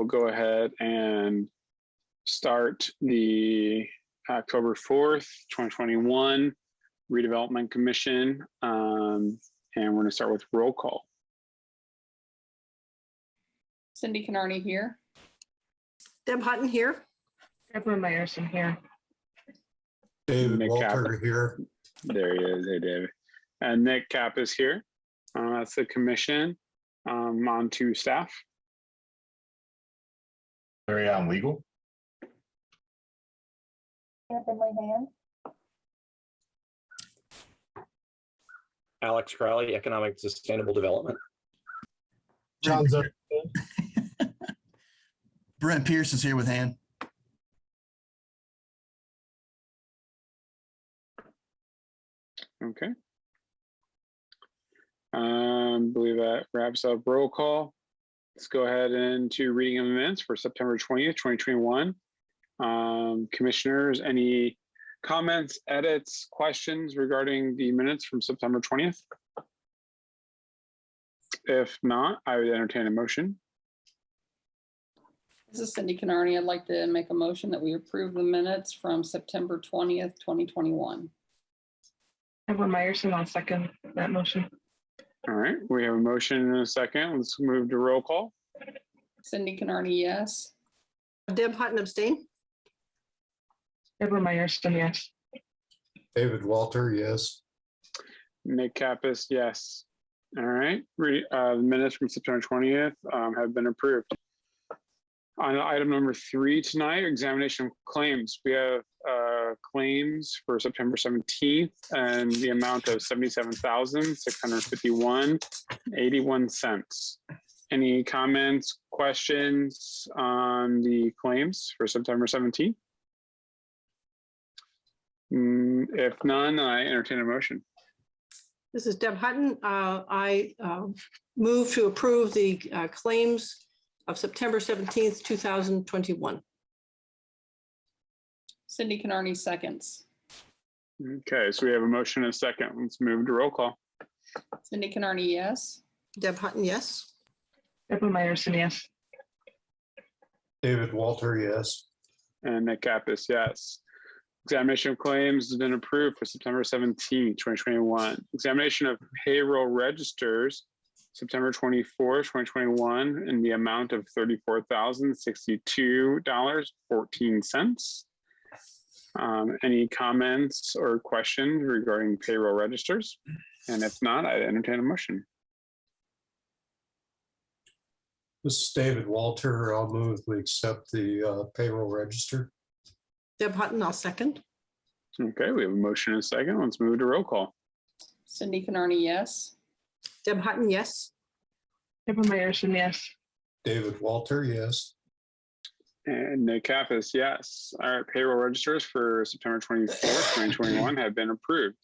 will go ahead and start the October 4th, 2021 Redevelopment Commission. And we're going to start with roll call. Cindy Canarney here. Deb Hutton here. Deborah Meyerson here. David Nick Walter Kappa. here. There he is. Hey, David. And Nick Cap is here. That's the commission. On to staff. Larry on legal. Finley Hand. Alex Crowley, Economic Sustainable Development. John Zucker. Brent Pierce is here with Han. Okay. Believe that wraps up roll call. Let's go ahead into reading of the minutes for September 20th, 2021. Commissioners, any comments, edits, questions regarding the minutes from September 20th? If not, I would entertain a motion. This is Cindy Canarney. I'd like to make a motion that we approve the minutes from September 20th, 2021. Deborah Meyerson, I'll second that motion. All right, we have a motion and a second. Let's move to roll call. Cindy Canarney, yes. Deb Hutton abstain. Deborah Meyerson, yes. David Walter, yes. Nick Kappas, yes. All right, the minutes from September 20th have been approved. On item number 3 tonight, examination of claims. We have claims for September 17th and the amount of $77,651.81. Any comments, questions on the claims for September 17th? If none, I entertain a motion. This is Deb Hutton. I move to approve the claims of September 17th, 2021. Cindy Canarney seconds. Okay, so we have a motion and a second. Let's move to roll call. Cindy Canarney, yes. Deb Hutton, yes. Deborah Meyerson, yes. David Walter, yes. And Nick Kappas, yes. Examination of claims has been approved for September 17, 2021. Examination of payroll registers, September 24, 2021, in the amount of $34,062.14. Any comments or questions regarding payroll registers? And if not, I entertain a motion. This is David Walter. I'll move we accept the payroll register. Deb Hutton, I'll second. Okay, we have a motion and a second. Let's move to roll call. Cindy Canarney, yes. Deb Hutton, yes. Deborah Meyerson, yes. David Walter, yes. And Nick Kappas, yes. All right, payroll registers for September 24th, 2021 have been approved.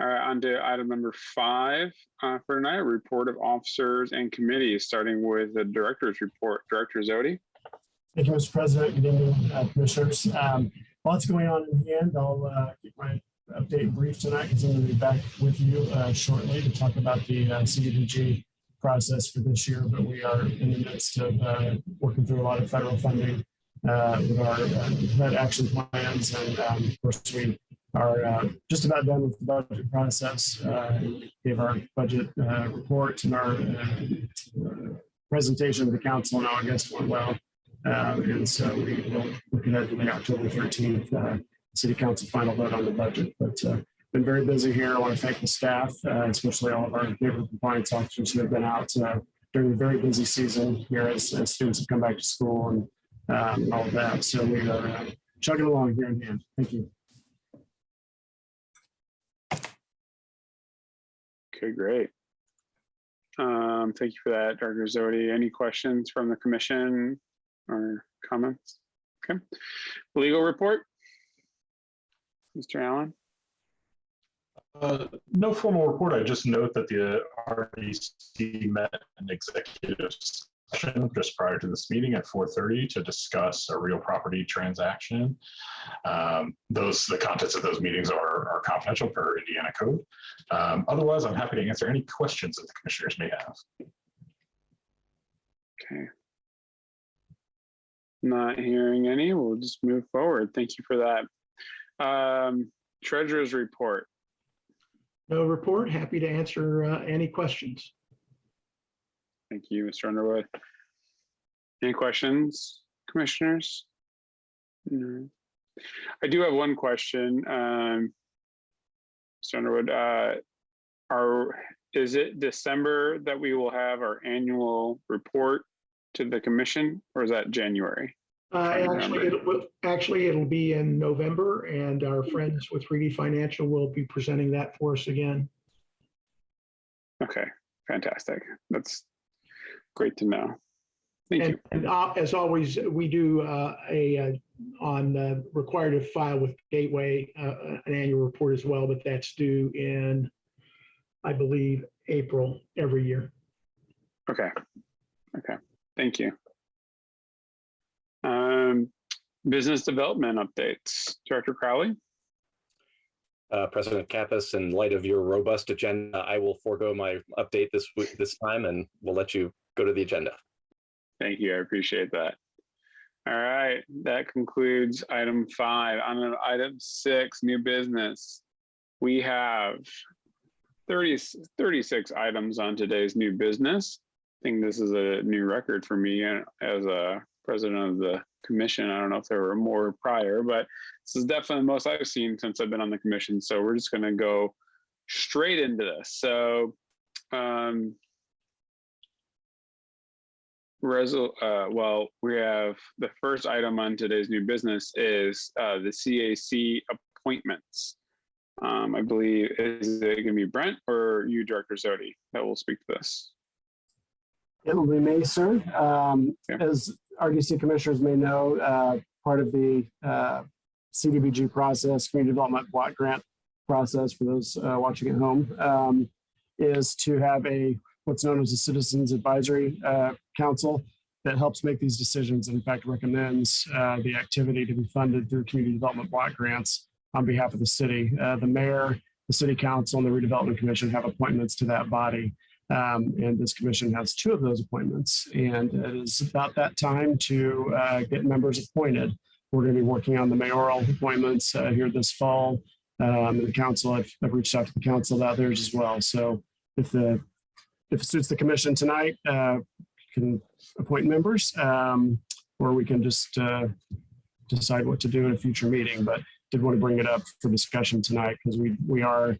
All right, on to item number 5 for tonight, a report of officers and committees, starting with the director's report. Director Zodi. Thank you, Mr. President. Good evening, commissioners. Lots going on in hand. I'll keep my update brief tonight because I'm going to be back with you shortly to talk about the CDBG process for this year. But we are in the midst of working through a lot of federal funding with our Fed action plans. And of course, we are just about done with the budget process. We gave our budget report and our presentation to the council in August went well. And so we will look ahead to the October 13th City Council final vote on the budget. But been very busy here. I want to thank the staff, especially all of our neighborhood compliance officers who have been out during the very busy season here as students have come back to school and all of that. So we are chugging along here in hand. Thank you. Okay, great. Thank you for that, Dr. Zodi. Any questions from the commission or comments? Okay. Legal report. Mr. Allen. No formal report. I just note that the RDC met an executive session just prior to this meeting at 4:30 to discuss a real property transaction. The contents of those meetings are confidential per Indiana code. Otherwise, I'm happy to answer any questions that the commissioners may have. Okay. Not hearing any, we'll just move forward. Thank you for that. Treasurer's report. No report. Happy to answer any questions. Thank you, Mr. Underwood. Any questions, commissioners? No. I do have one question. Mr. Underwood, is it December that we will have our annual report to the commission, or is that January? Actually, it'll be in November, and our friends with 3D Financial will be presenting that for us again. Okay, fantastic. That's great to know. Thank you. And as always, we do required to file with Gateway an annual report as well, but that's due in, I believe, April every year. Okay. Thank you. Business development updates. Director Crowley. President Kappas, in light of your robust agenda, I will forego my update this time, and we'll let you go to the agenda. Thank you. I appreciate that. All right. That concludes item 5. On item 6, new business. We have 36 items on today's new business. I think this is a new record for me as a president of the commission. I don't know if there were more prior, but this is definitely the most I've seen since I've been on the commission. So we're just going to go straight into this. So we have the first item on today's new business is the CAC appointments. I believe, is it going to be Brent or you, Director Zodi, that will speak to this? It will be me, sir. As RDC commissioners may know, part of the CDBG process, Community Development Block Grant process, for those watching at home, is to have what's known as a Citizens Advisory Council that helps make these decisions and in fact recommends the activity to be funded through Community Development Block Grants on behalf of the city. The mayor, the city council, and the redevelopment commission have appointments to that body. And this commission has 2 of those appointments, and it is about that time to get members appointed. We're going to be working on the mayoral appointments here this fall. The council, I've reached out to the council about theirs as well. So if it suits the commission tonight, can appoint members, or we can just decide what to do in a future meeting. But did want to bring it up for discussion tonight because we are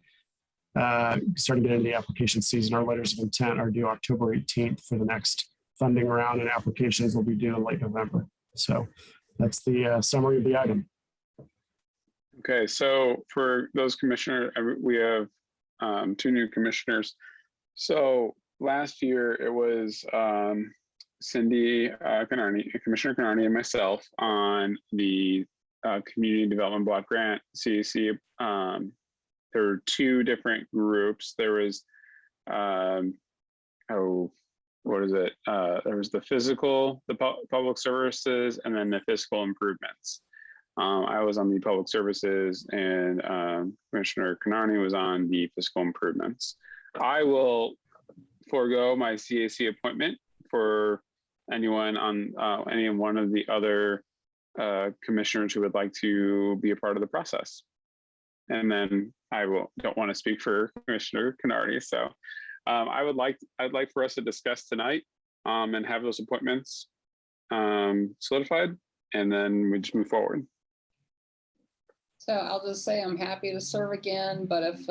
starting to get into the application season. Our letters of intent are due October 18th for the next funding round, and applications will be due in late November. So that's the summary of the item. Okay, so for those commissioners, we have 2 new commissioners. So last year it was Cindy Canarney, Commissioner Canarney, and myself on the Community Development Block Grant CAC. There were 2 different groups. There was, there was the physical, the public services, and then the fiscal improvements. I was on the public services, and Commissioner Canarney was on the fiscal improvements. I will forego my CAC appointment for anyone on any one of the other commissioners who would like to be a part of the process. And then don't want to speak for Commissioner Canardi. So I'd like for us to discuss tonight and have those appointments solidified, and then we just move forward. So I'll just say I'm happy to serve again, but if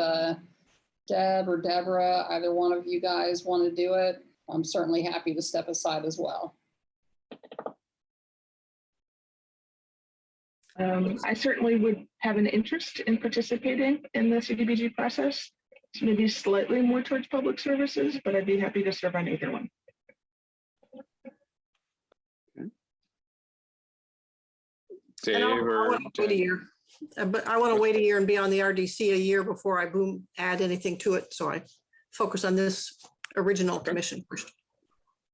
Deb or Deborah, either one of you guys want to do it, I'm certainly happy to step aside as well. I certainly would have an interest in participating in the CDBG process. It's maybe slightly more towards public services, but I'd be happy to serve on either one. Dave or I want to wait a year, but I want to wait a year and be on the RDC a year before I add anything to it. So I focus on this original commission first.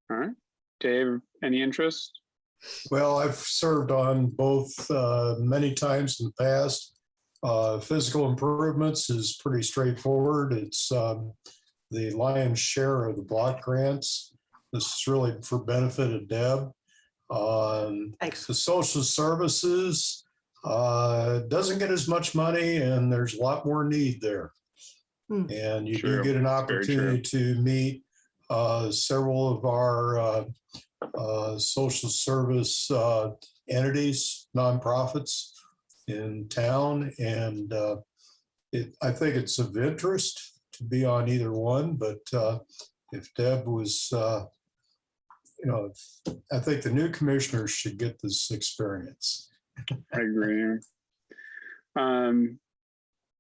All right, Dave, any interest? Well, I've served on both many times in the past. Physical improvements is pretty straightforward. It's the lion's share of the block grants. This is really for benefit of Deb. Thanks. The social services doesn't get as much money, and there's a lot more need there. And you do True. get an It's very true. opportunity to meet several of our social service entities, nonprofits in town. And I think it's of interest to be on either one, but if Deb was, I think the new commissioners should get this experience. I agree.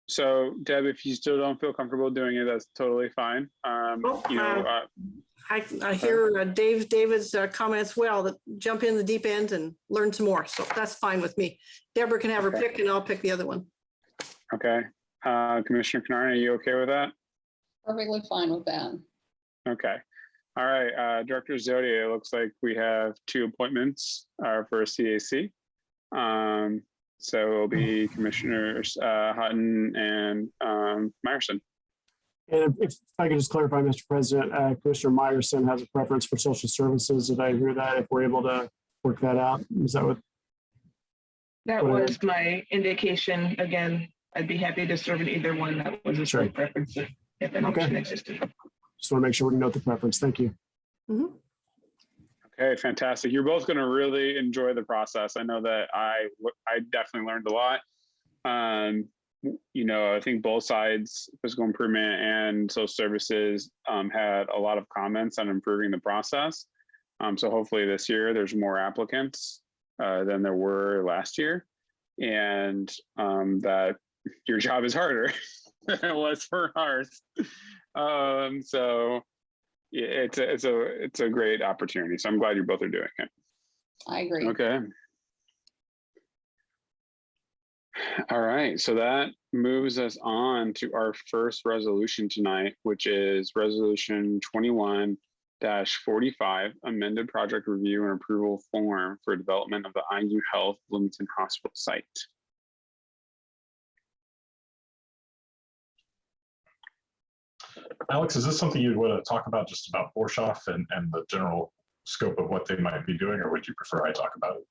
So Deb, if you still don't feel comfortable doing it, that's totally fine. I hear David's comments well, that jump in the deep end and learn some more. So that's fine with me. Deborah can have her pick and I'll pick the other one. Okay. Commissioner Kennard, are you okay with that? Perfectly fine with that. Okay. All right. Director Zodia, it looks like we have 2 appointments for CAC. So it'll be Commissioners Hutton and Meyerson. And if I could just clarify, Mr. President, Commissioner Meyerson has a preference for social services. Did I hear that? If we're able to work that out, is that what? That was my indication. Again, I'd be happy to serve in either one. That was a slight preference if an option existed. Just want to make sure we can note the preference. Thank you. Okay, fantastic. You're both going to really enjoy the process. I know that I definitely learned a lot. I think both sides, physical improvement and social services, had a lot of comments on improving the process. So hopefully this year there's more applicants than there were last year, and that your job is harder than it was for ours. So it's a great opportunity. So I'm glad you both are doing it. I agree. Okay. All right. So that moves us on to our first resolution tonight, which is Resolution 21-45, amended project review and approval form for development of the IU Health Bloomington Hospital site. Alex, is this something you'd want to talk about, just about Borshoff and the general scope of what they might be doing, or would you prefer I talk about it?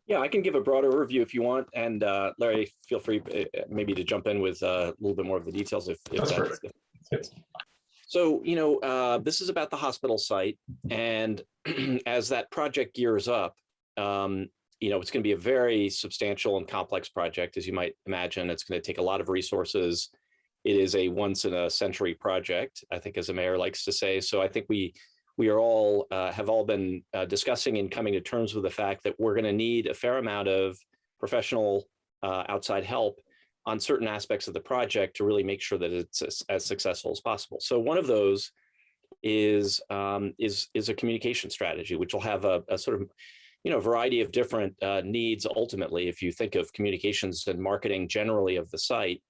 Yeah, I can give a broader overview if you want. And Larry, feel free maybe to jump in with a little bit more of the details if That's perfect. So, this is about the hospital site. And as that project gears up, it's going to be a very substantial and complex project, as you might imagine. It's going to take a lot of resources. It is a once in a century project, I think, as the mayor likes to say. So I think we are all have all been discussing and coming to terms with the fact that we're going to need a fair amount of professional outside help on certain aspects of the project to really make sure that it's as successful as possible. So one of those is a communication strategy, which will have a sort of variety of different needs. Ultimately, if you think of communications and marketing generally of the site.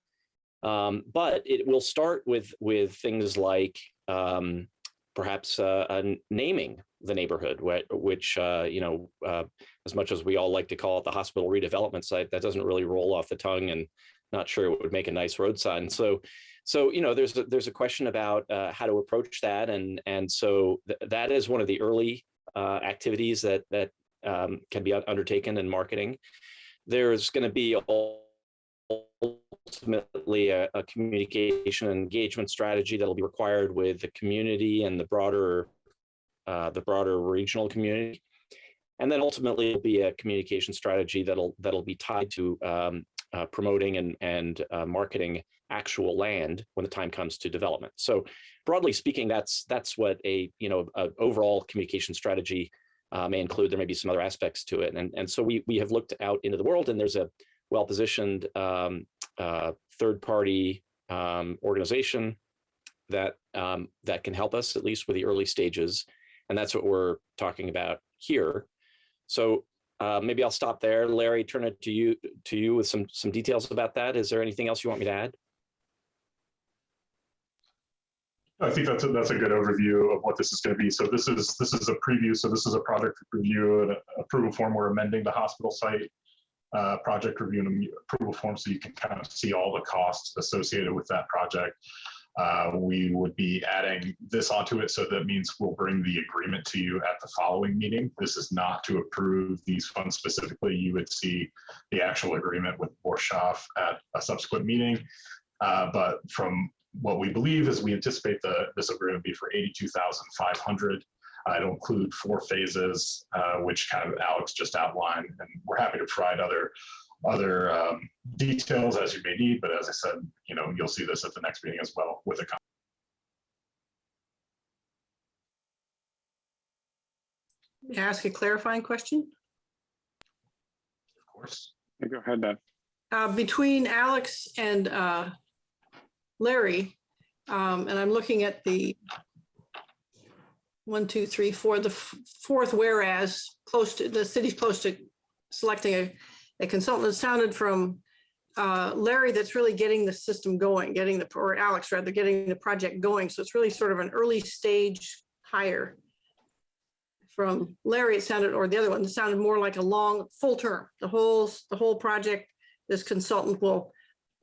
But it will start with things like perhaps naming the neighborhood, which as much as we all like to call it the hospital redevelopment site, that doesn't really roll off the tongue, and not sure it would make a nice road sign. So there's a question about how to approach that, and so that is one of the early activities that can be undertaken in marketing. There's going to be ultimately a communication and engagement strategy that'll be required with the community and the broader regional community, and then ultimately it'll be a communication strategy that'll be tied to promoting and marketing actual land when the time comes to development. So broadly speaking, that's what a overall communication strategy may include. There may be some other aspects to it, and so we have looked out into the world, and there's a well-positioned third-party organization that can help us, at least with the early stages, and that's what we're talking about here. So maybe I'll stop there. Larry, turn it to you with some details about that. Is there anything else you want me to add? I think that's a good overview of what this is going to be. So this is a preview. So this is a project review and approval form. We're amending the hospital site project review and approval form, so you can kind of see all the costs associated with that project. We would be adding this onto it. So that means we'll bring the agreement to you at the following meeting. This is not to approve these funds specifically. You would see the actual agreement with Borshoff at a subsequent meeting. But from what we believe is we anticipate this agreement be for $82,500. It'll include 4 phases, which kind of Alex just outlined, and we're happy to provide other details as you may need. But as I said, you'll see this at the next meeting as well with a. May I ask a clarifying question? Of course. Yeah, go ahead, Deb. Between Alex and Larry, and I'm looking at the 1, 2, 3, 4, the fourth whereas close to the city's close to selecting a consultant. It sounded from Larry that's really getting the system going, or Alex rather, getting the project going. So it's really sort of an early stage hire. From Larry, it sounded, or the other one, it sounded more like a long, full term. The whole project, this consultant will,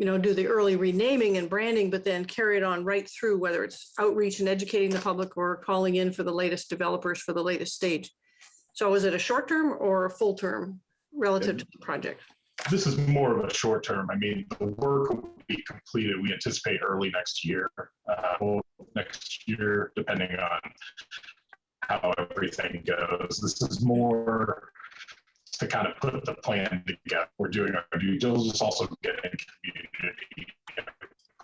do the early renaming and branding, but then carry it on right through, whether it's outreach and educating the public or calling in for the latest developers for the latest stage. So is it a short term or a full term relative to the project? This is more of a short term. I mean, the work will be completed, we anticipate early next year, depending on how everything goes. This is more to kind of put the plan together. We're doing our due diligence, also getting community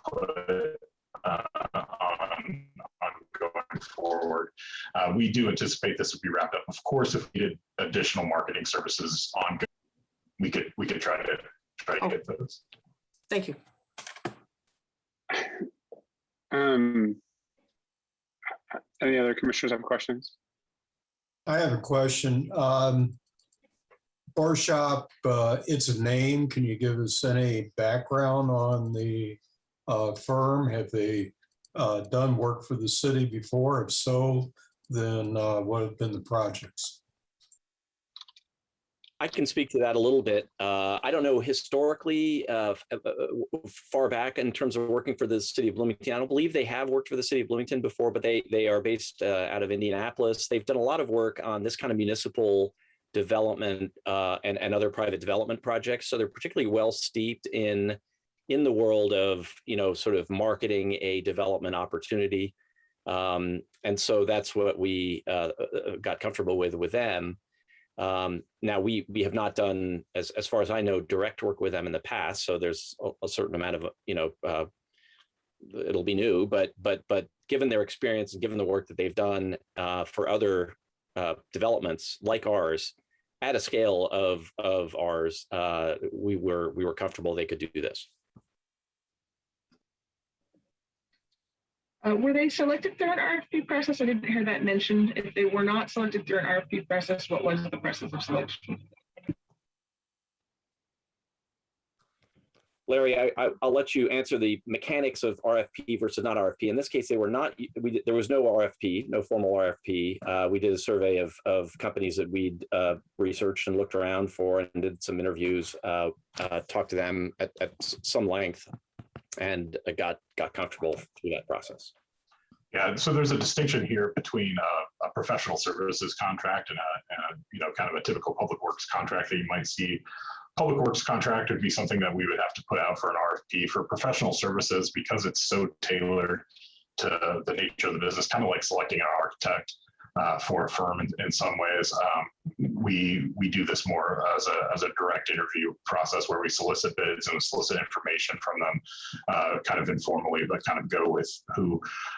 input on going forward. We do anticipate this would be wrapped up. Of course, if we did additional marketing services ongoing, we could try to get those. Thank you. Any other commissioners have questions? I have a question. Borshoff, it's a name. Can you give us any background on the firm? Have they done work for the city before? If so, then what have been the projects? I can speak to that a little bit. I don't know historically far back in terms of working for the city of Bloomington. I don't believe they have worked for the city of Bloomington before, but they are based out of Indianapolis. They've done a lot of work on this kind of municipal development and other private development projects. So they're particularly well steeped in the world of, sort of marketing a development opportunity. And so that's what we got comfortable with them. Now we have not done, as far as I know, direct work with them in the past. So there's a certain amount of, it'll be new, but given their experience and given the work that they've done for other developments like ours at a scale of ours, we were comfortable they could do this. Were they selected through an RFP process? I didn't hear that mentioned. If they were not selected through an RFP process, what was the process of selection? Larry, I'll let you answer the mechanics of RFP versus not RFP. In this case, they were not. There was no RFP, no formal RFP. We did a survey of companies that we'd researched and looked around for, and did some interviews, talked to them at some length, and got comfortable through that process. Yeah, so there's a distinction here between a professional services contract and a kind of a typical public works contract that you might see. Public works contract would be something that we would have to put out for an RFP. For professional services, because it's so tailored to the nature of the business, kind of like selecting an architect for a firm in some ways. We do this more as a direct interview process where we solicit bids and solicit information from them, kind of informally, but kind of go with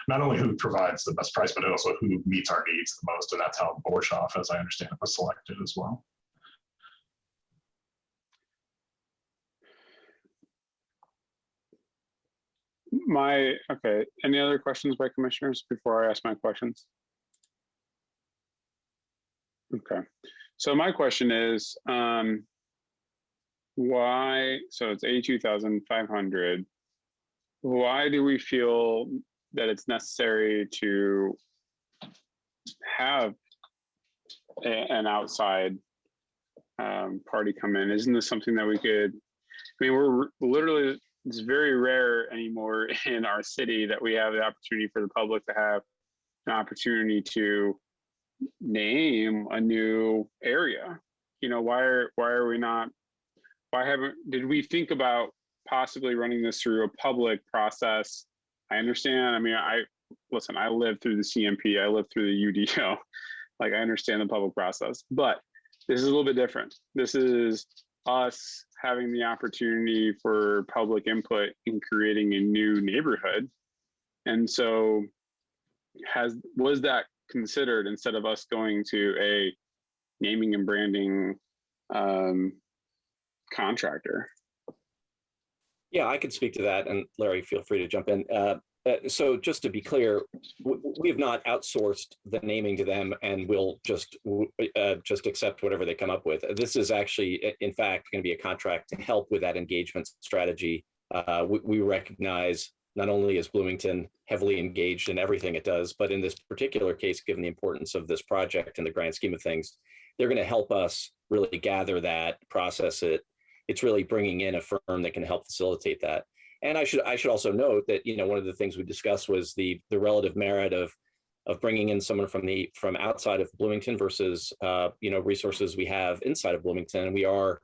not only who provides the best price, but also who meets our needs the most. And that's how Borshoff, as I understand it, was selected as well. Okay, any other questions by commissioners before I ask my questions? Okay, so my question is, why, so it's 82,500. Why do we feel that it's necessary to have an outside party come in? Isn't this something that we could, I mean, we're literally it's very rare anymore in our city that we have the opportunity for the public to have an opportunity to name a new area. You know, why are we not, did we think about possibly running this through a public process? I understand. I mean, listen, I lived through the CMP, I lived through the UDO. Like, I understand the public process, but this is a little bit different. This is us having the opportunity for public input in creating a new neighborhood. And so was that considered instead of us going to a naming and branding contractor? Yeah, I could speak to that, and Larry, feel free to jump in. So just to be clear, we have not outsourced the naming to them, and we'll just accept whatever they come up with. This is actually, in fact, going to be a contract to help with that engagement strategy. We recognize not only is Bloomington heavily engaged in everything it does, but in this particular case, given the importance of this project in the grand scheme of things, they're going to help us really gather that, process it. It's really bringing in a firm that can help facilitate that. And I should also note that, you know, one of the things we discussed was the relative merit of bringing in someone from outside of Bloomington versus you know, resources we have inside of Bloomington. And we are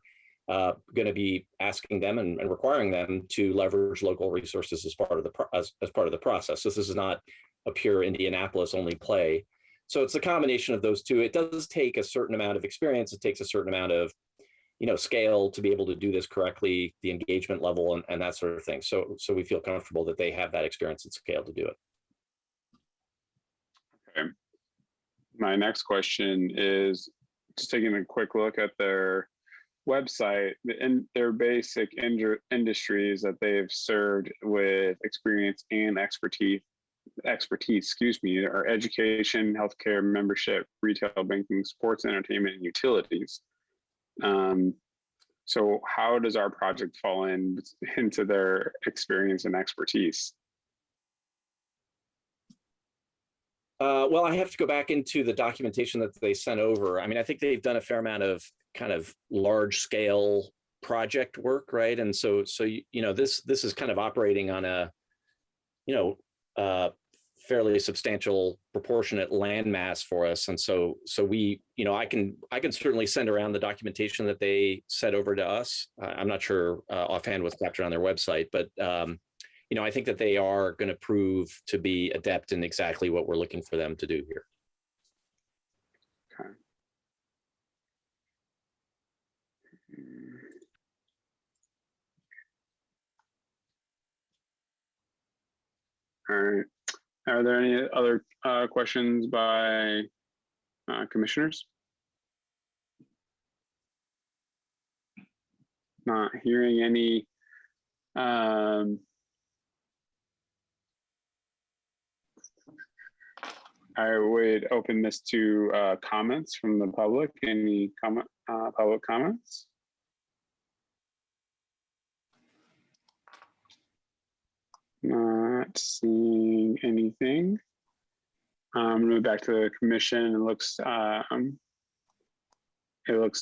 going to be asking them and requiring them to leverage local resources as part of the process. So this is not a pure Indianapolis only play. So it's a combination of those two. It does take a certain amount of experience. It takes a certain amount of, you know, scale to be able to do this correctly, the engagement level and that sort of thing. So we feel comfortable that they have that experience and scale to do it. Okay. My next question is just taking a quick look at their website and their basic industries that they've served with experience and expertise, are education, healthcare, membership, retail, banking, sports, entertainment, and utilities. So how does our project fall into their experience and expertise? Well, I have to go back into the documentation that they sent over. I mean, I think they've done a fair amount of kind of large scale project work, right? And so you know, this is kind of operating on a, you know, fairly substantial proportionate land mass for us. And so we, you know, I can certainly send around the documentation that they sent over to us. I'm not sure offhand what's captured on their website, but you know, I think that they are going to prove to be adept in exactly what we're looking for them to do here. Okay. All right. Are there any other questions by commissioners? Not hearing any. I would open this to comments from the public. Any public comments? Not seeing anything. Move back to the commission. It looks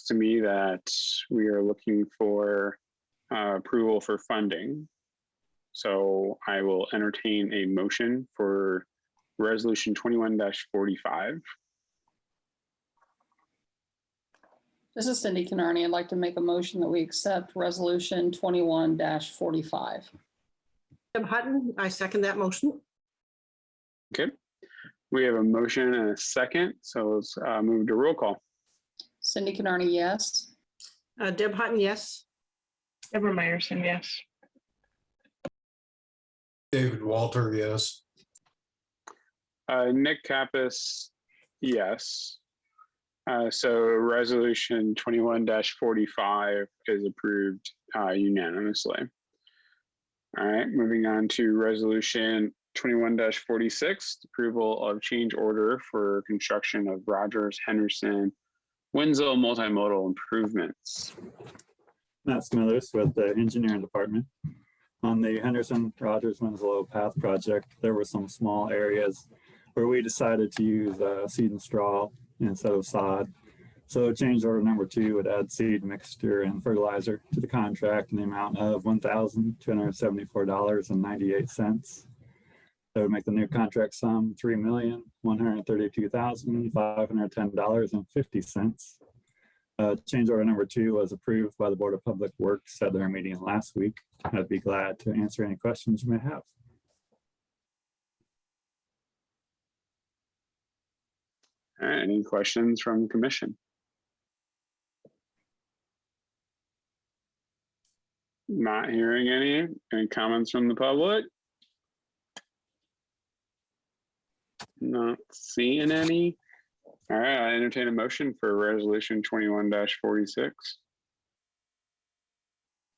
to me that we are looking for approval for funding. So I will entertain a motion for resolution 21-45. This is Cindy Canarney. I'd like to make a motion that we accept resolution 21-45. Deb Hutton, I second that motion. Okay, we have a motion and a second, so let's move to roll call. Cindy Canarney, yes. Deb Hutton, yes. Deborah Meyerson, yes. David Walter, yes. Nick Kappas, yes. So resolution 21-45 is approved unanimously. All right, moving on to resolution 21-46, approval of change order for construction of Rogers, Henderson, Winslow multimodal improvements. Matt Smithers with the engineering department. On the Henderson Rogers Winslow Path project, there were some small areas where we decided to use seed and straw instead of sod. So change order number 2 would add seed mixture and fertilizer to the contract in the amount of $1,274.98. That would make the new contract sum $3,132,510.50. Change order number 2 was approved by the Board of Public Works at their meeting last week. I'd be glad to answer any questions you may have. All right, any questions from the commission? Not hearing any. Any comments from the public? Not seeing any. All right, I entertain a motion for resolution 21-46.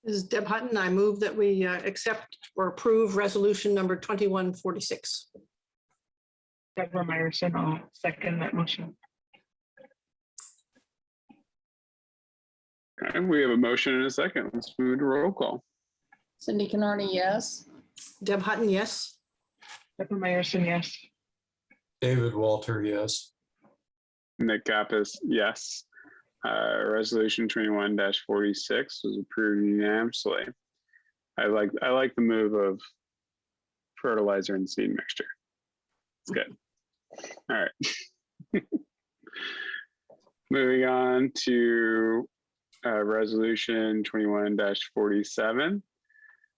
This is Deb Hutton. I move that we accept or approve resolution number 2146. Deborah Meyerson, I'll second that motion. Okay, we have a motion and a second. Let's move to roll call. Cindy Canarney, yes. Deb Hutton, yes. Deborah Meyerson, yes. David Walter, yes. Nick Kappas, yes. Resolution 21-46 was approved unanimously. I like the move of fertilizer and seed mixture. It's good. All right. Moving on to resolution 21-47.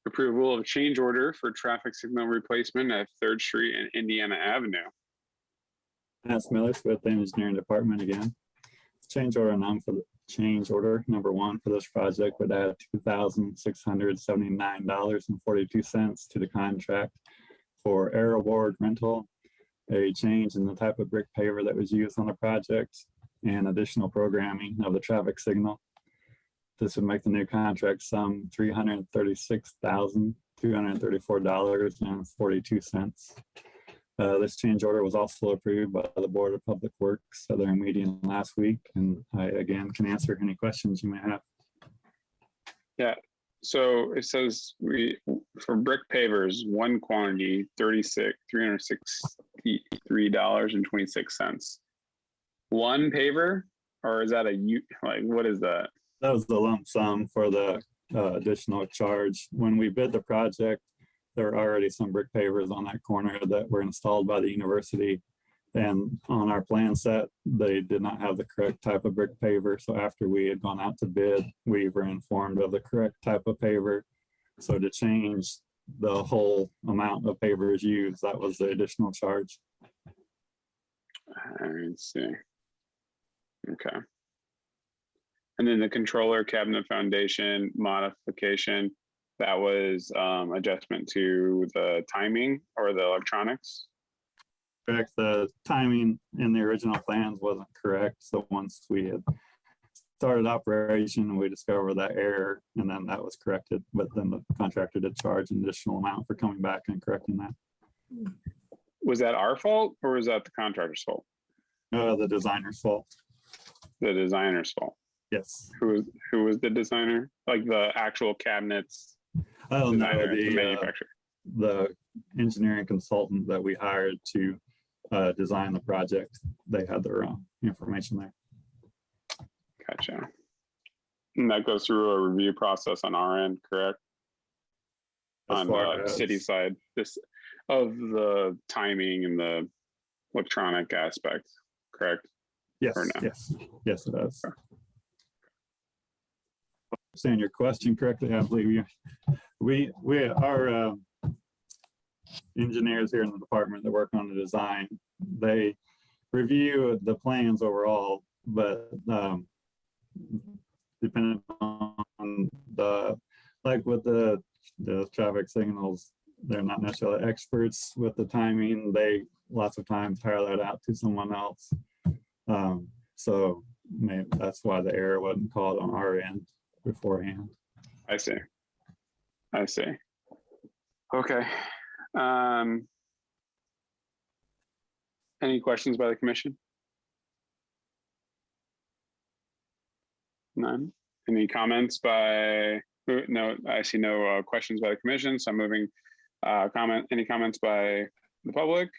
Approval of change order for traffic signal replacement at 3rd Street and Indiana Avenue. Matt Smithers with the engineering department again. Change order number 1 for this project would add $2,679.42 to the contract for aerial board rental, a change in the type of brick paver that was used on the project, and additional programming of the traffic signal. This would make the new contract sum $336,234.42. This change order was also approved by the Board of Public Works at their meeting last week, and I again can answer any questions you may have. Yeah, so it says for brick pavers, one quantity, $363.26. One paver, or is that what is that? That was the lump sum for the additional charge. When we bid the project, there are already some brick pavers on that corner that were installed by the university. And on our plan set, they did not have the correct type of brick paver. So after we had gone out to bid, we were informed of the correct type of paver. So to change the whole amount of pavers used, that was the additional charge. I see. Okay. And then the controller cabinet foundation modification, that was adjustment to the timing or the electronics? Correct. The timing in the original plans wasn't correct. So once we had started operation, we discovered that error, and then that was corrected. But then the contractor did charge an additional amount for coming back and correcting that. Was that our fault or was that the contractor's fault? The designer's fault. The designer's fault. Yes. Who was the designer? Like the actual cabinets? Oh, no, The manufacturer. the engineering consultant that we hired to design the project, they had their own information there. Gotcha. And that goes through a review process on our end, correct? On the city side, this of the timing and the electronic aspect, correct? Yes, Or no? yes, it does. Understand your question correctly, I believe we our engineers here in the department that work on the design, they review the plans overall, but depending on like with the traffic signals, they're not necessarily experts with the timing. They lots of times hire that out to someone else. So maybe that's why the error wasn't caught on our end beforehand. I see. Okay. Any questions by the commission? None. Any comments by? No, I see no questions by the commission. So I'm moving. Any comments by the public?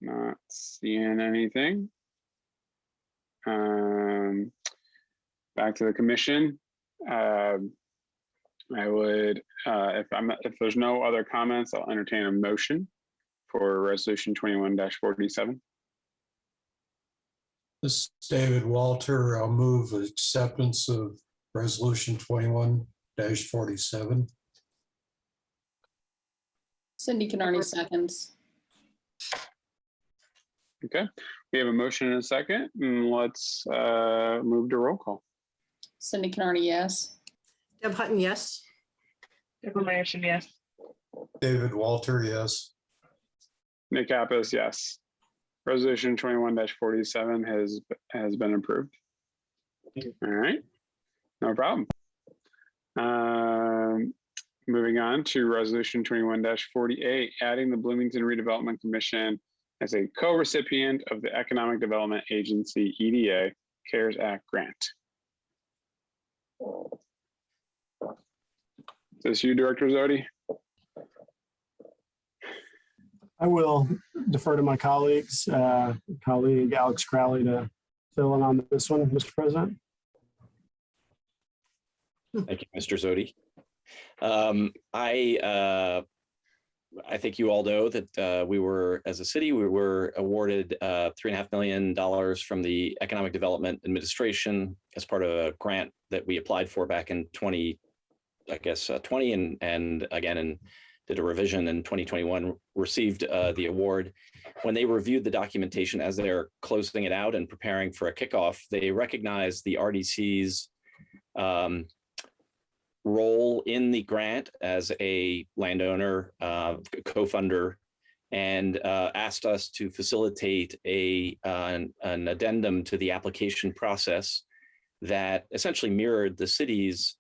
Not seeing anything. Back to the commission. I would, if there's no other comments, I'll entertain a motion for resolution 21-47. This is David Walter. I'll move acceptance of resolution 21-47. Cindy Canarney seconds. Okay, we have a motion and a second, and let's move to roll call. Cindy Canarney, yes. Deb Hutton, yes. Deborah Meyerson, yes. David Walter, yes. Nick Kappas, yes. Resolution 21-47 has been approved. All right, no problem. Moving on to resolution 21-48, adding the Bloomington Redevelopment Commission as a co-recipient of the Economic Development Agency EDA CARES Act grant. Is this you, Director Zodi? I will defer to my colleagues, colleague Alex Crowley to fill in on this one, Mr. President. Thank you, Mr. Zodi. I think you all know that we were, as a city, we were awarded $3.5 million from the Economic Development Administration as part of a grant that we applied for back in 2020 and again, and did a revision in 2021, received the award. When they reviewed the documentation as they're closing it out and preparing for a kickoff, they recognized the RDC's role in the grant as a landowner, co-funder, and asked us to facilitate an addendum to the application process that essentially mirrored the city's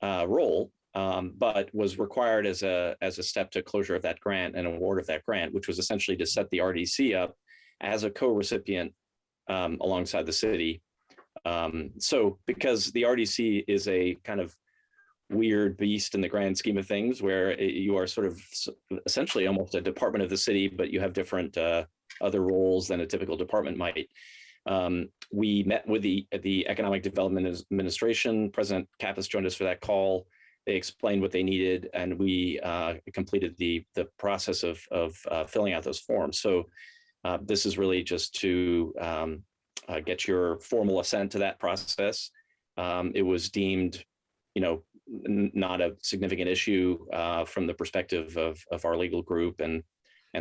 role, but was required as a step to closure of that grant and award of that grant, which was essentially to set the RDC up as a co-recipient alongside the city. So because the RDC is a kind of weird beast in the grand scheme of things, where you are sort of essentially almost a department of the city, but you have different other roles than a typical department might. We met with the Economic Development Administration. President Kappas joined us for that call. They explained what they needed, and we completed the process of filling out those forms. So this is really just to get your formal assent to that process. It was deemed, not a significant issue from the perspective of our legal group, and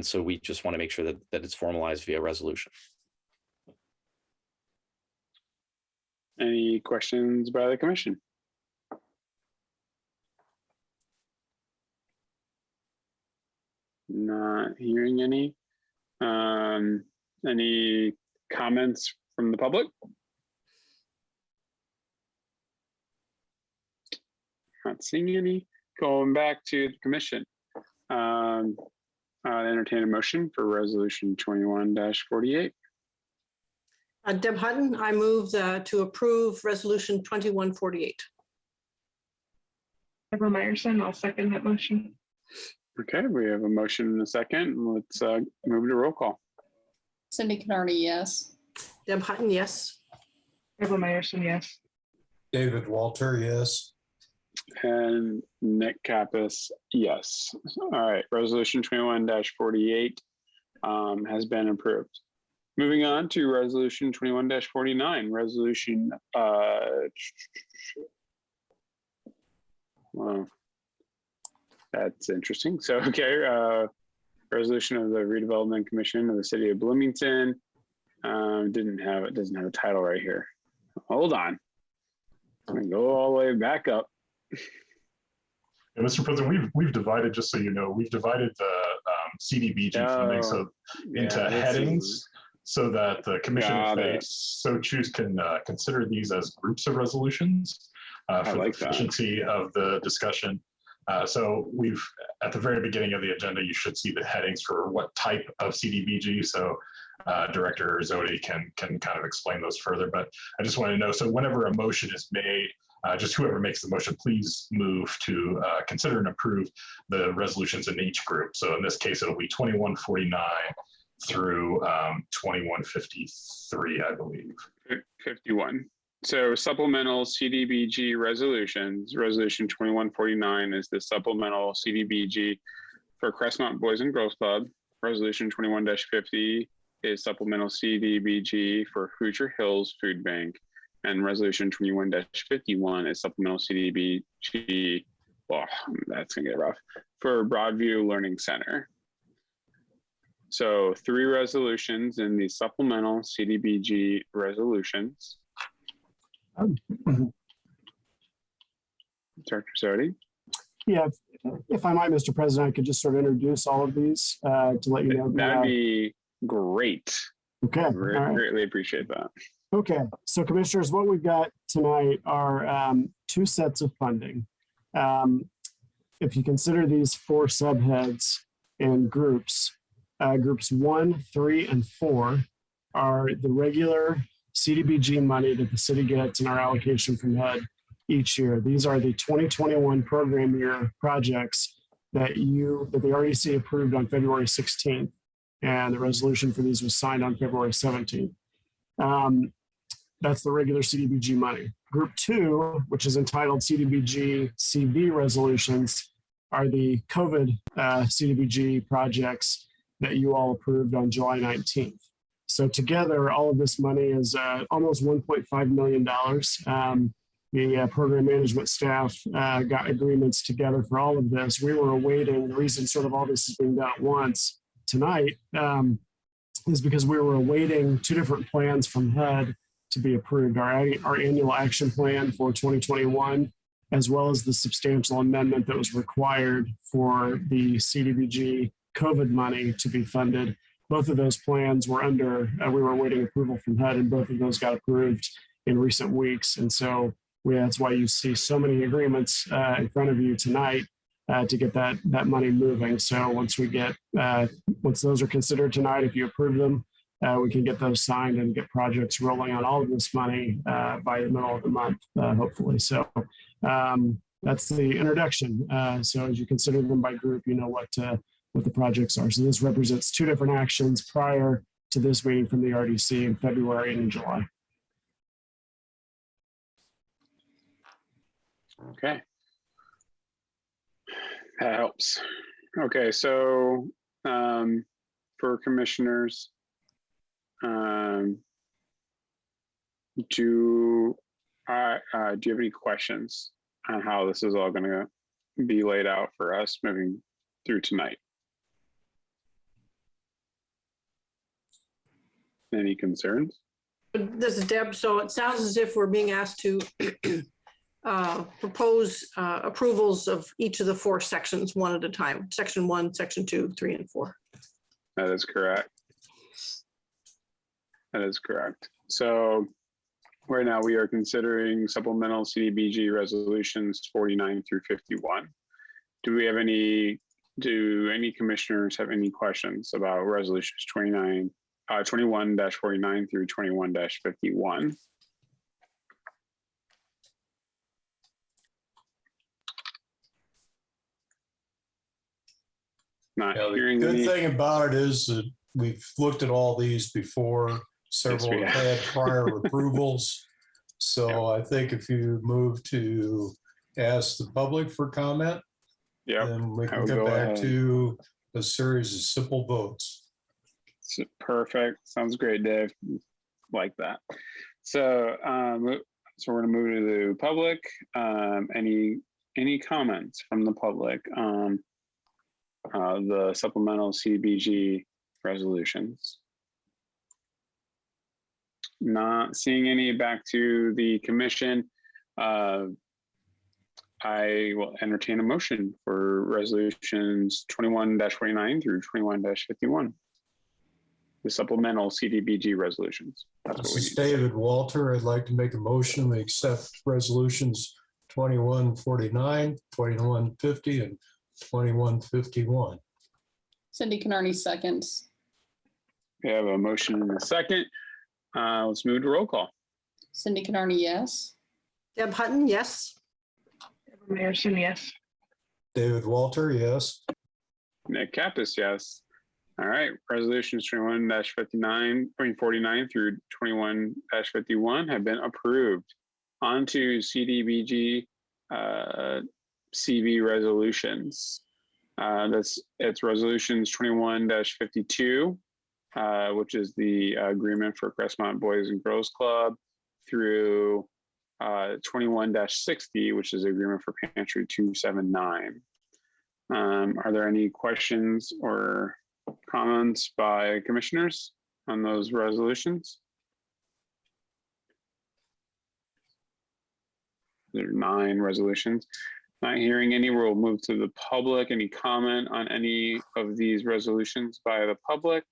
so we just want to make sure that it's formalized via resolution. Any questions by the commission? Not hearing any. Any comments from the public? Not seeing any. Going back to the commission. I'll entertain a motion for resolution 21-48. Deb Hutton, I move to approve resolution 2148. Deborah Meyerson, I'll second that motion. Okay, we have a motion and a second. Let's move to roll call. Cindy Canarney, yes. Deb Hutton, yes. Deborah Meyerson, yes. David Walter, yes. And Nick Kappas, yes. All right, resolution 21-48 has been approved. Moving on to resolution 21-49, resolution, wow, that's interesting. So, okay, resolution of the Redevelopment Commission of the City of Bloomington. Doesn't have a title right here. Hold on. I'm gonna go all the way back up. And Mr. President, we've divided, just so you know, we've divided the CDBG funding into headings, so that the commission, if they so choose, can consider these as groups of resolutions for the efficiency of the discussion. So we've, at the very beginning of the agenda, you should see the headings for what type of CDBG. So Director Zodi can kind of explain those further, but I just want to know, so whenever a motion is made, just whoever makes the motion, please move to consider and approve the resolutions in each group. So in this case, it'll be 2149 through 2153, I believe. 51. So supplemental CDBG resolutions. Resolution 2149 is the supplemental CDBG for Crestmont Boys and Girls Club. Resolution 21-50 is supplemental CDBG for Hoosier Hills Food Bank. And resolution 21-51 is supplemental CDBG, well, that's gonna get rough, for Broadview Learning Center. So 3 resolutions in the supplemental CDBG resolutions. Director Sodi? Yeah, if I might, Mr. President, I could just sort of introduce all of these to let you know. That'd be great. Okay. All right. Greatly appreciate that. Okay, so commissioners, what we've got tonight are 2 sets of funding. If you consider these 4 subheads and groups, groups 1, 3, and 4 are the regular CDBG money that the city gets in our allocation from HUD each year. These are the 2021 program year projects that the RDC approved on February 16th, and the resolution for these was signed on February 17th. That's the regular CDBG money. Group 2, which is entitled CDBG CV resolutions, are the COVID CDBG projects that you all approved on July 19th. So together, all of this money is almost $1.5 million. The program management staff got agreements together for all of this. We were awaiting, the reason sort of all this is being done at once tonight is because we were awaiting 2 different plans from HUD to be approved. Our annual action plan for 2021, as well as the substantial amendment that was required for the CDBG COVID money to be funded. Both of those plans were we were awaiting approval from HUD, and both of those got approved in recent weeks. And so that's why you see so many agreements in front of you tonight to get that money moving. So once those are considered tonight, if you approve them, we can get those signed and get projects rolling on all of this money by the middle of the month, hopefully. So that's the introduction. So as you consider them by group, you know what the projects are. So this represents 2 different actions prior to this meeting from the RDC in February and in July. Okay. That helps. Okay, so for commissioners, do you have any questions on how this is all going to be laid out for us moving through tonight? Any concerns? This is Deb. So it sounds as if we're being asked to propose approvals of each of the 4 sections one at a time. Section 1, section 2, 3, and 4. That is correct. That is correct. So right now we are considering supplemental CDBG resolutions 49 through 51. Do any commissioners have any questions about resolutions 21-49 through 21-51? Not hearing the good any. thing about it is that we've looked at all these before. Several Yes, have had prior approvals. So I think if you move to ask the public for comment, then we can go back to a series of simple votes. Perfect. Sounds great, Dave. Like that. So we're going to move to the public. Any comments from the public on the supplemental CDBG resolutions? Not seeing any. Back to the commission. I will entertain a motion for resolutions 21-49 through 21-51. The supplemental CDBG resolutions. This is David Walter. I'd like to make a motion. We accept resolutions 2149, 2150, and 2151. Cindy Canarney seconds. We have a motion and a second. Let's move to roll call. Cindy Canarney, yes. Deb Hutton, yes. Deborah Mayerson, yes. David Walter, yes. Nick Kappas, yes. All right, resolutions 49 through 21-51 have been approved. On to CDBG CV resolutions. It's resolutions 21-52, which is the agreement for Crestmont Boys and Girls Club, through 21-60, which is the agreement for Pantry 279. Are there any questions or comments by commissioners on those resolutions? There are 9 resolutions. Not hearing any, we'll move to the public. Any comment on any of these resolutions by the public?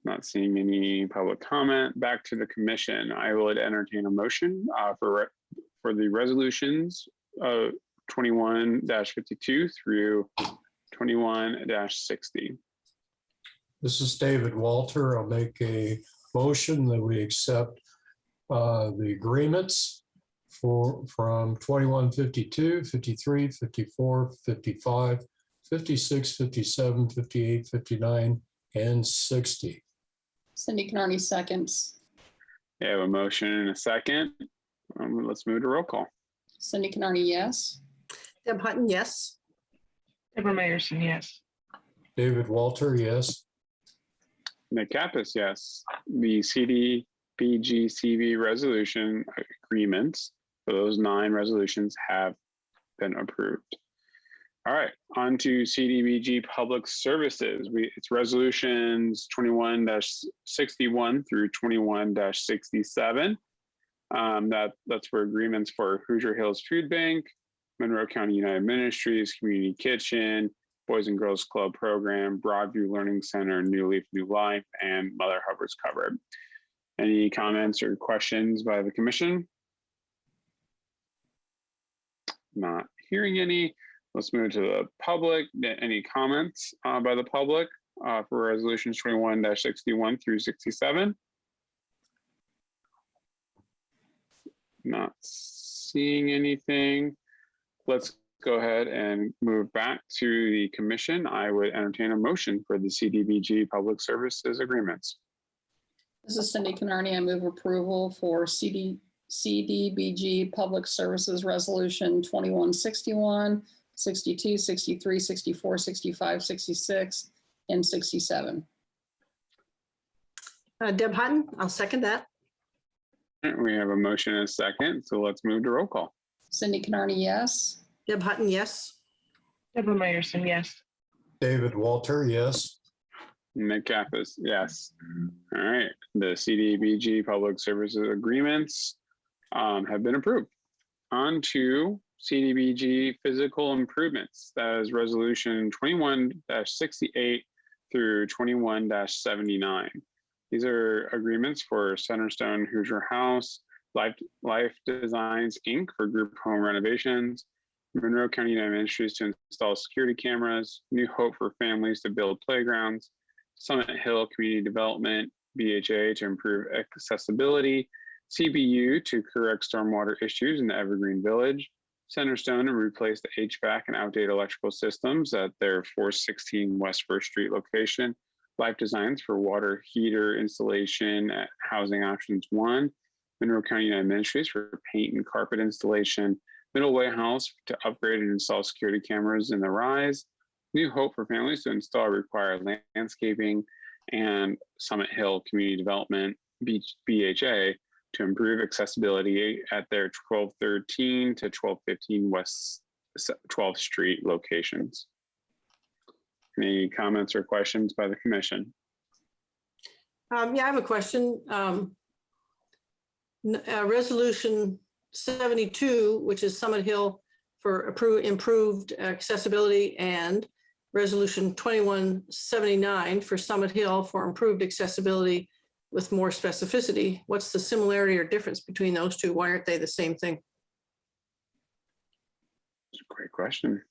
Not seeing any public comment. Back to the commission. I would entertain a motion for the resolutions 21-52 through 21-60. This is David Walter. I'll make a motion that we accept the agreements from 21-52, 53, 54, 55, 56, 57, 58, 59, and 60. Cindy Canarney seconds. We have a motion and a second. Let's move to roll call. Cindy Canarney, yes. Deb Hutton, yes. Deborah Meyerson, yes. David Walter, yes. Nick Kappas, yes. The CDBG-CV resolution agreements for those 9 resolutions have been approved. All right, on to CDBG Public Services. It's resolutions 21-61 through 21-67. That's for agreements for Hoosier Hills Food Bank, Monroe County United Ministries, Community Kitchen, Boys and Girls Club Program, Broadview Learning Center, New Leaf, New Life, and Mother Hubbard's Cupboard. Any comments or questions by the commission? Not hearing any. Let's move to the public. Any comments by the public for resolutions 21-61 through 67? Not seeing anything. Let's go ahead and move back to the commission. I would entertain a motion for the CDBG Public Services Agreements. This is Cindy Canarney. I move approval for CDBG Public Services Resolution 21-61, 62, 63, 64, 65, 66, and 67. Deb Hutton, I'll second that. We have a motion and a second, so let's move to roll call. Cindy Canarney, yes. Deb Hutton, yes. Deborah Meyerson, yes. David Walter, yes. Nick Kappas, yes. All right, the CDBG Public Services Agreements have been approved. On to CDBG Physical Improvements. That is resolution 21-68 through 21-79. These are agreements for Centerstone Hoosier House, Life Designs, Inc. for group home renovations, Monroe County United Ministries to install security cameras, New Hope for Families to build playgrounds, Summit Hill Community Development, BHA to improve accessibility, CBU to correct stormwater issues in the Evergreen Village, Centerstone to replace the HVAC and outdated electrical systems at their 416 West First Street location, Life Designs for water heater installation at Housing Options 1, Monroe County United Ministries for paint and carpet installation, Middle Way House to upgrade and install security cameras in the Rise, New Hope for Families to install required landscaping, and Summit Hill Community Development, BHA, to improve accessibility at their 1213 to 1215 West 12th Street locations. Any comments or questions by the commission? Yeah, I have a question. Resolution 72, which is Summit Hill for improved accessibility, and Resolution 2179 for Summit Hill for improved accessibility with more specificity. What's the similarity or difference between those two? Why aren't they the same thing? That's a great question.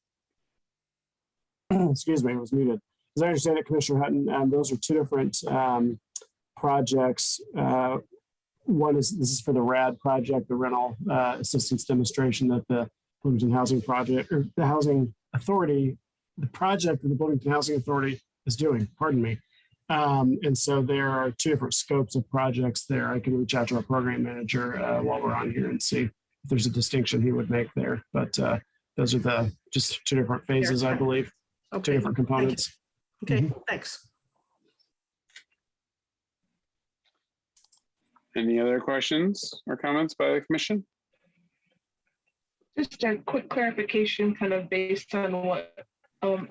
Excuse me, I was muted. As I understand it, Commissioner Hutton, those are 2 different projects. This is for the RAD project, the rental assistance demonstration that the Bloomington Housing Project, or the Housing Authority, the project that the Bloomington Housing Authority is doing, pardon me. And so there are two different scopes of projects there. I can reach out to our program manager while we're on here and see if there's a distinction he would make there. But those are the just two different phases, I believe, two Okay, different components. okay, thanks. Any other questions or comments by the commission? Just a quick clarification, kind of based on what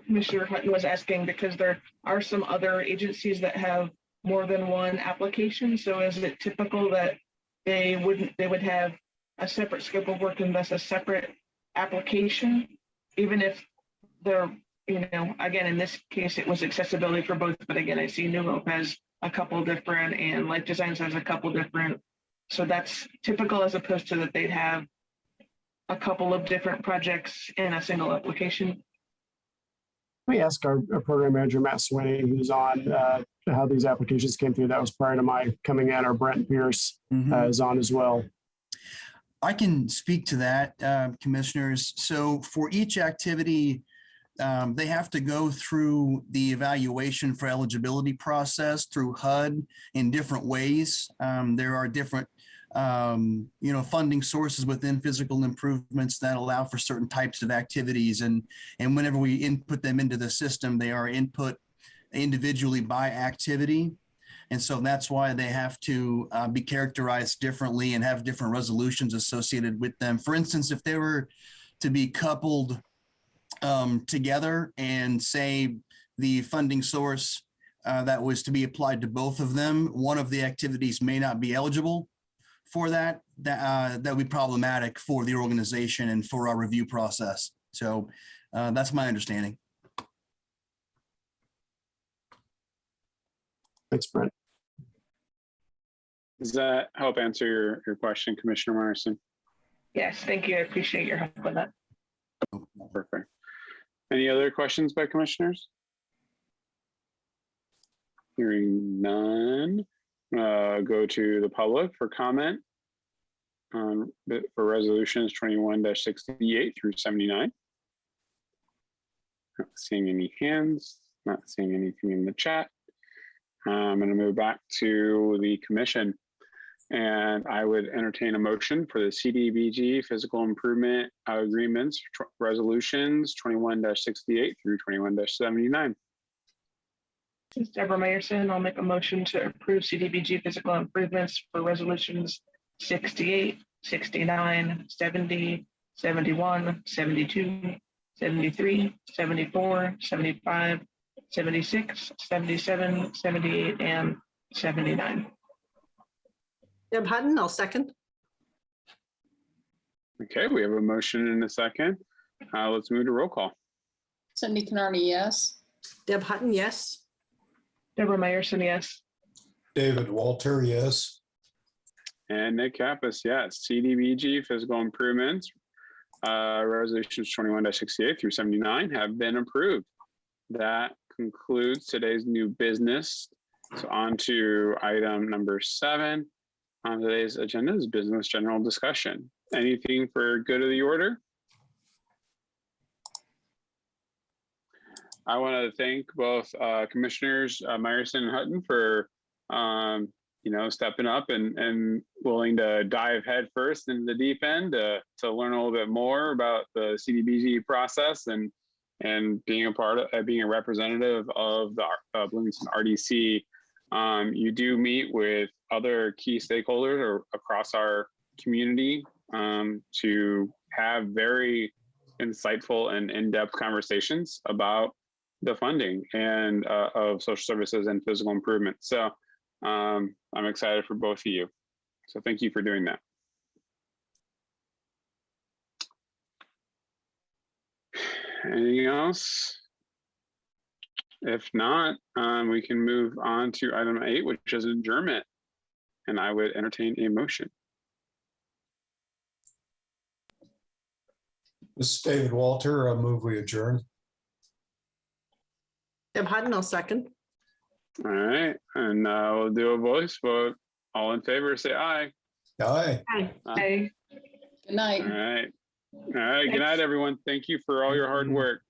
Commissioner Hutton was asking, because there are some other agencies that have more than one application. So is it typical that they would have a separate scope of work and thus a separate application, even if they're, again, in this case, it was accessibility for both, but again, I see New Hope has a couple different and Life Designs has a couple different. So that's typical, as opposed to that they'd have a couple of different projects in a single application. Let me ask our program manager, Matt Swinney, who's on how these applications came through. That was prior to my coming in, or Brent Pierce is on as well. I can speak to that, commissioners. So for each activity, they have to go through the evaluation for eligibility process through HUD in different ways. There are different funding sources within physical improvements that allow for certain types of activities. And whenever we input them into the system, they are input individually by activity. And so that's why they have to be characterized differently and have different resolutions associated with them. For instance, if they were to be coupled together and say the funding source that was to be applied to both of them, one of the activities may not be eligible for that would be problematic for the organization and for our review process. So that's my understanding. Thanks, Brent. Does that help answer your question, Commissioner Morrison? Yes, thank you. I appreciate your help with that. Perfect. Any other questions by commissioners? Hearing none, go to the public for comment for resolutions 21-68 through 79. Not seeing any hands, not seeing anything in the chat. I'm going to move back to the commission, and I would entertain a motion for the CDBG physical improvement agreements resolutions 21-68 through 21-79. This is Deborah Meyerson. I'll make a motion to approve CDBG physical improvements for resolutions 68, 69, 70, 71, 72, 73, 74, 75, 76, 77, 78, and 79. Deb Hutton, I'll second. Okay, we have a motion and a second. Let's move to roll call. Cindy Canarney, yes. Deb Hutton, yes. Deborah Meyerson, yes. David Walter, yes. And Nick Kappas, yes. CDBG physical improvements resolutions 21-68 through 79 have been approved. That concludes today's new business. So on to item number 7 on today's agenda is business general discussion. Anything for good of the order? I want to thank both Commissioners Meyerson and Hutton for stepping up and willing to dive head first into the deep end to learn a little bit more about the CDBG process and being a part of being a representative of the Bloomington RDC. You do meet with other key stakeholders across our community to have very insightful and in-depth conversations about the funding and of social services and physical improvement. So I'm excited for both of you. So thank you for doing that. Anything else? If not, we can move on to item 8, which is adjournment. And I would entertain a motion. This is David Walter. I move we adjourn. Deb Hutton, I'll second. All right, and we'll do a voice vote. All in favor, say aye. Aye. Hi. Aye. Good night. All right. All right. Good night, everyone. Thank you for all your hard work.